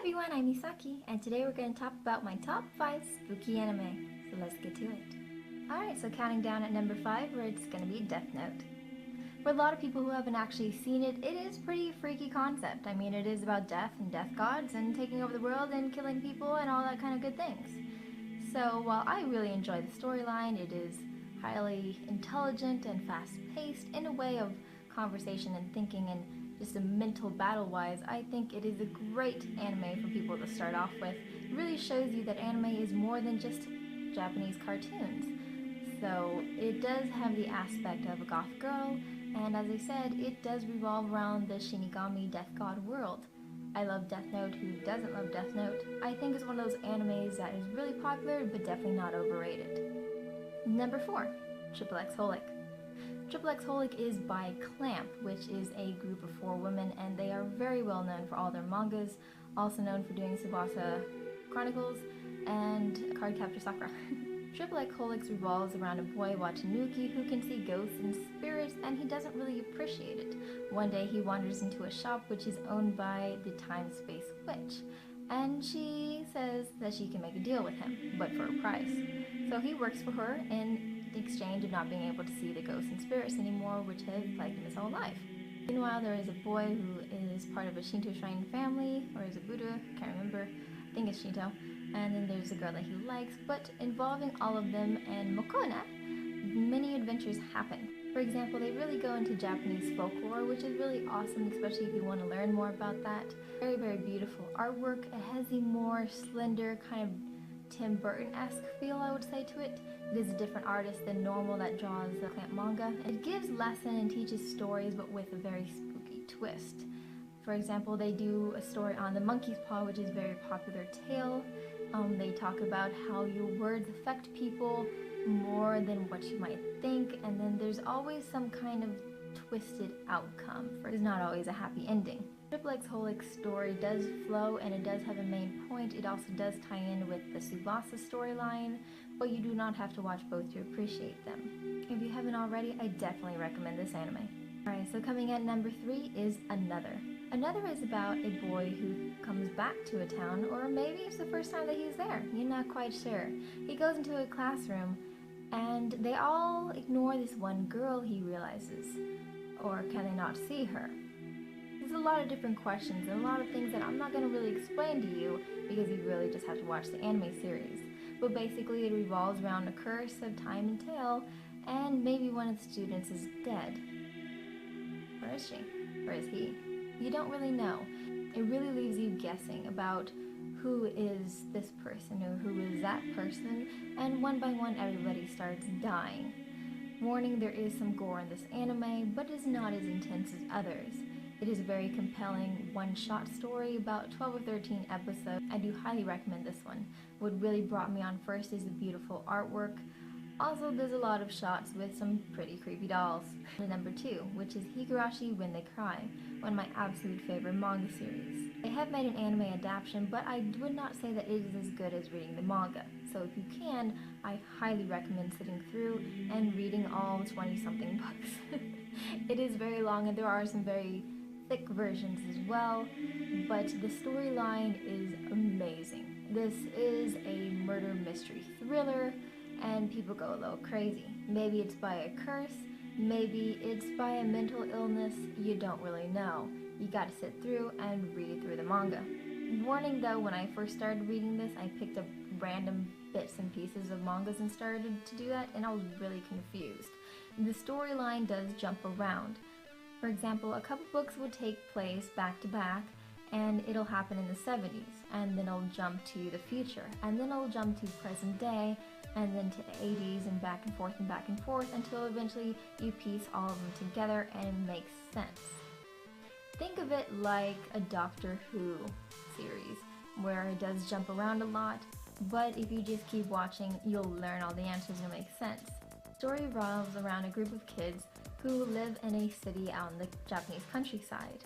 everyone, I'm Isaki, and today we're going to talk about my top 5 spooky anime. So let's get to it. Alright, so counting down at number 5, where it's going to be Death Note. For a lot of people who haven't actually seen it, it is a pretty freaky concept. I mean, it is about death and death gods and taking over the world and killing people and all that kind of good things. So while I really enjoy the storyline, it is highly intelligent and fast-paced in a way of conversation and thinking and just a mental battle-wise. I think it is a great anime for people to start off with. It really shows you that anime is more than just Japanese cartoons. So it does have the aspect of a goth girl, and as I said, it does revolve around the Shinigami death god world. I love Death Note. Who doesn't love Death Note? I think it's one of those animes that is really popular, but definitely not overrated. Number 4, Triple X Holic. Triple X Holic is by Clamp, which is a group of 4 women, and they are very well known for all their mangas, also known for doing Tsubasa Chronicles and Cardcaptor Sakura. Triple X Holic revolves around a boy, Watanuki, who can see ghosts and spirits, and he doesn't really appreciate it. One day he wanders into a shop which is owned by the Time-Space Witch, and she says that she can make a deal with him, but for a price. So he works for her in exchange of not being able to see the ghosts and spirits anymore, which have plagued him his whole life. Meanwhile, there is a boy who is part of a Shinto shrine family, or is it Buddha? Can't remember. I think it's Shinto. And then there's a girl that he likes, but involving all of them and Mokona, many adventures happen. For example, they really go into Japanese folklore, which is really awesome, especially if you want to learn more about that. Very, very beautiful artwork. It has a more slender, kind of Tim Burton-esque feel, I would say, to it. It is a different artist than normal that draws the Clamp manga. It gives lesson and teaches stories, but with a very spooky twist. For example, they do a story on the monkey's paw, which is a very popular tale. They talk about how your words affect people more than what you might think, and then there's always some kind of twisted outcome. It's not always a happy ending. Triple X Holic's story does flow, and it does have a main point. It also does tie in with the Tsubasa storyline, but you do not have to watch both to appreciate them. If you haven't already, I definitely recommend this anime. Alright, so coming at number 3 is Another. Another is about a boy who comes back to a town, or maybe it's the first time that he's there. You're not quite sure. He goes into a classroom, and they all ignore this one girl, he realizes. Or can they not see her? There's a lot of different questions and a lot of things that I'm not going to really explain to you because you really just have to watch the anime series. But basically it revolves around a curse of time and tale, and maybe one of the students is dead. Where is she? Where is he? You don't really know. It really leaves you guessing about who is this person or who is that person, and one by one everybody starts dying. Warning, there is some gore in this anime, but it is not as intense as others. It is a very compelling one-shot story, about 12 or 13 episodes. I do highly recommend this one. What really brought me on first is the beautiful artwork. Also, there's a lot of shots with some pretty creepy dolls. And number 2, which is Higurashi When They Cry, one of my absolute favorite manga series. They have made an anime adaptation, but I would not say that it is as good as reading the manga. So if you can, I highly recommend sitting through and reading all 20-something books. It is very long, and there are some very thick versions as well, but the storyline is amazing. This is a murder mystery thriller, and people go a little crazy. Maybe it's by a curse, maybe it's by a mental illness, you don't really know. You gotta sit through and read through the manga. Warning though, when I first started reading this, I picked up random bits and pieces of mangas and started to do that, and I was really confused. The storyline does jump around. For example, a couple books will take place back to back, and it'll happen in the 70s, and then it'll jump to the future, and then it'll jump to present day, and then to the 80s, and back and forth, until eventually you piece all of them together and it makes sense. Think of it like a Doctor Who series, where it does jump around a lot, but if you just keep watching, you'll learn all the answers and it'll make sense. The story revolves around a group of kids who live in a city out in the Japanese countryside.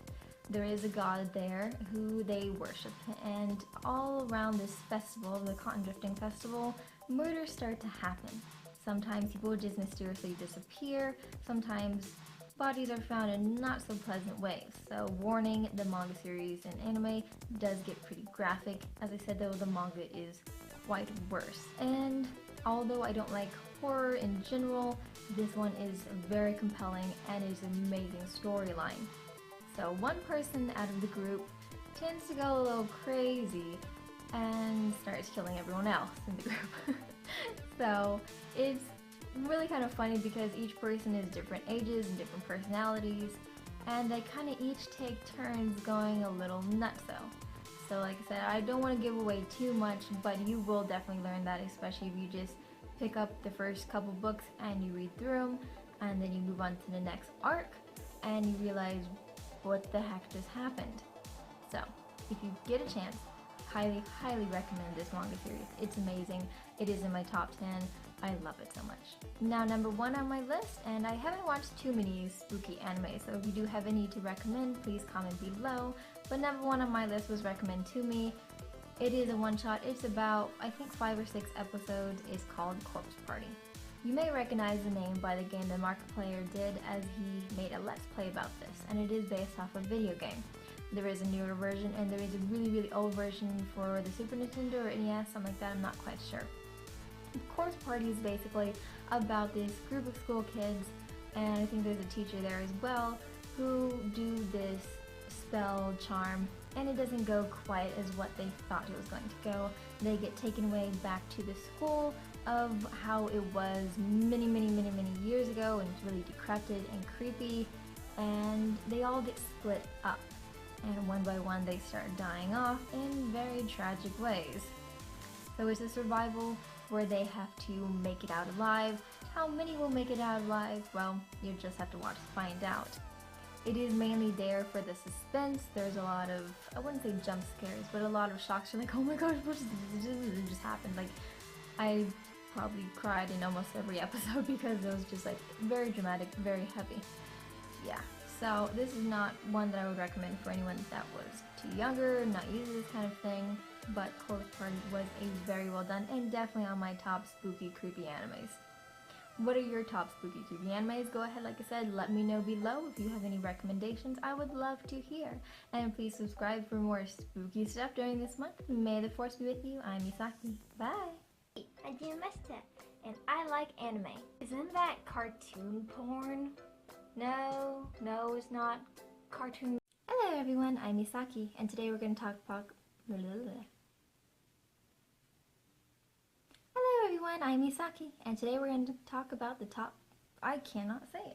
There is a god there who they worship, and all around this festival, the Cotton Drifting Festival, murders start to happen. Sometimes people just mysteriously disappear, sometimes bodies are found in not so pleasant ways. So warning, the manga series and anime does get pretty graphic. As I said though, the manga is quite worse. And although I don't like horror in general, this one is very compelling and is an amazing storyline. So one person out of the group tends to go a little crazy and starts killing everyone else in the group. So it's really kind of funny because each person is different ages and different personalities, and they kind of each take turns going a little nutso. So like I said, I don't want to give away too much, but you will definitely learn that, especially if you just pick up the first couple books and you read through them, and then you move on to the next arc and you realize what the heck just happened. So if you get a chance, highly recommend this manga series. It's amazing. It is in my top 10. I love it so much. Now, number 1 on my list, and I haven't watched too many spooky anime, so if you do have any to recommend, please comment below. But number 1 on my list was recommended to me. It is a one-shot. It's about, I think, 5 or 6 episodes. It's called Corpse Party. You may recognize the name by the game the Markiplier did, as he made a Let's Play about this, and it is based off a video game. There is a newer version, and there is a really old version for the Super Nintendo or NES, something like that, I'm not quite sure. Corpse Party is basically about this group of school kids, and I think there's a teacher there as well, who do this spell charm, and it doesn't go quite as what they thought it was going to go. They get taken away back to the school of how it was many years ago, and it's really decrepit and creepy, and they all get split up. And one by one they start dying off in very tragic ways. So it's a survival where they have to make it out alive. How many will make it out alive? Well, you just have to watch to find out. It is mainly there for the suspense. There's a lot of, I wouldn't say jump scares, but a lot of shocks. You're like, oh my gosh, what just happened? Like, I probably cried in almost every episode because it was just like very dramatic, very heavy. Yeah. So this is not one that I would recommend for anyone that was too younger, not used to this kind of thing, but Corpse Party was a very well done and definitely on my top spooky, creepy animes. What are your top spooky, creepy animes? Go ahead, like I said, let me know below if you have any recommendations. I would love to hear. And please subscribe for more spooky stuff during this month. May the force be with you. I'm Isaki. Bye! I did messed up, and I like anime. Isn't that cartoon porn? No, it's not cartoon. Hello everyone, I'm Misaki, and today we're going to talk about... Hello everyone, I'm Misaki, and today we're going to talk about the top... I cannot say.